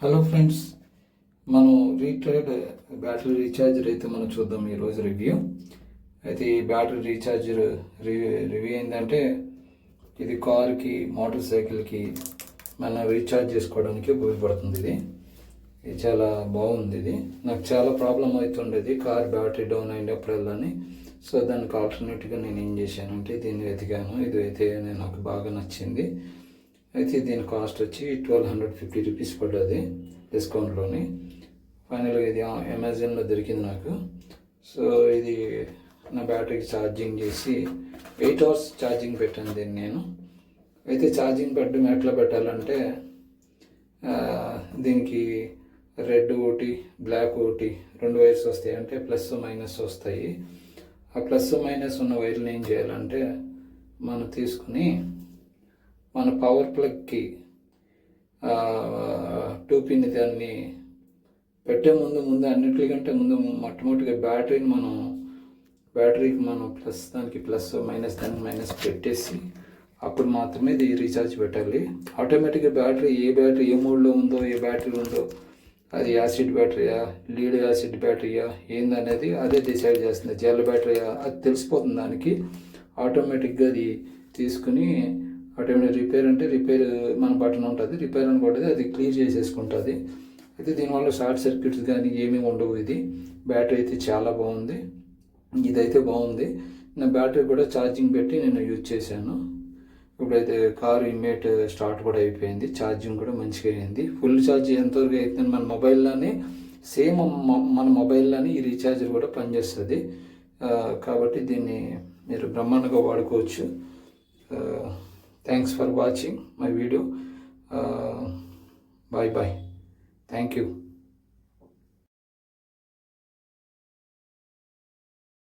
Hello friends, మనం రీట్రేడ్ battery రీఛార్జర్ అయితే మనం చూద్దాం ఈరోజు రివ్యూ. అయితే ఈ బ్యాటరీ రీఛార్జర్ రివ్యూ ఏంటంటే ఇది కార్కి, మోటార్ సైకిల్కి మనం రీఛార్జ్ చేసుకోవడానికి ఉపయోగపడుతుంది. ఇది చాలా బాగుంది. ఇది నాకు చాలా ప్రాబ్లం అవుతుండేది కార్ బ్యాటరీ డౌన్ అయినప్పుడల్లాని. సో దానికి ఆల్టర్నేట్గా నేను ఏం చేశానంటే దీన్ని వెతికాను. ఇది అయితే నాకు బాగా నచ్చింది. అయితే దీని కాస్ట్ వచ్చి 1250 రూపీస్ పడ్డది డిస్కౌంట్లోని. ఫైనల్గా ఇది అమెజాన్లో దొరికింది నాకు. సో ఇది నా బ్యాటరీకి ఛార్జింగ్ చేసి 8 అవర్స్ ఛార్జింగ్ పెట్టాను దీన్ని నేను. అయితే ఛార్జింగ్ పెట్టడం ఎట్లా పెట్టాలంటే దీనికి రెడ్ ఒకటి, బ్లాక్ ఒకటి, 2 వైర్స్ వస్తాయి. అంటే ప్లస్ మైనస్ వస్తాయి. ఆ ప్లస్ మైనస్ ఉన్న వైర్లు ఏం చేయాలంటే మనం తీసుకుని మన పవర్ ప్లగ్కి 2 పిన్ దాన్ని పెట్టే ముందు అన్నిటికంటే ముందు మొట్టమొదటిగా బ్యాటరీకి మనం ప్లస్ దానికి ప్లస్, మైనస్ దానికి మైనస్ పెట్టేసి అప్పుడు మాత్రమే ఇది రీఛార్జ్ పెట్టాలి. ఆటోమేటిక్గా బ్యాటరీ ఏ మోడ్లో ఉందో, ఏ బ్యాటరీ ఉందో, అది యాసిడ్ బ్యాటరీయా, లీడ్ యాసిడ్ బ్యాటరీయా ఏందనేది అదే డిసైడ్ చేస్తుంది. జెల్ బ్యాటరీయా అది తెలిసిపోతుంది దానికి. ఆటోమేటిక్గా అది తీసుకుని ఆటోమేటిక్ రిపేర్ మన బటన్ ఉంటుంది, రిపేర్ అని కొట్టేది అది క్లియర్ చేసేసుకుంటుంది. అయితే దీనివల్ల షార్ట్ సర్క్యూట్స్ కానీ ఏమీ ఉండవు. ఇది బ్యాటరీ అయితే చాలా బాగుంది. ఇదైతే బాగుంది. నా బ్యాటరీ కూడా ఛార్జింగ్ పెట్టి నేను యూజ్ చేశాను. ఇప్పుడైతే కారు ఇమ్మీడియట్ స్టార్ట్ కూడా అయిపోయింది. ఛార్జింగ్ కూడా మంచిగా అయింది. ఫుల్ ఛార్జ్ ఎంతవరకు అవుతుంది మన మొబైల్లోనే, సేమ్ మన మొబైల్లోనే ఈ రీఛార్జర్ కూడా పనిచేస్తుంది. కాబట్టి దీన్ని మీరు బ్రహ్మాండంగా వాడుకోవచ్చు. Thanks for watching my video. Bye bye. Thank you.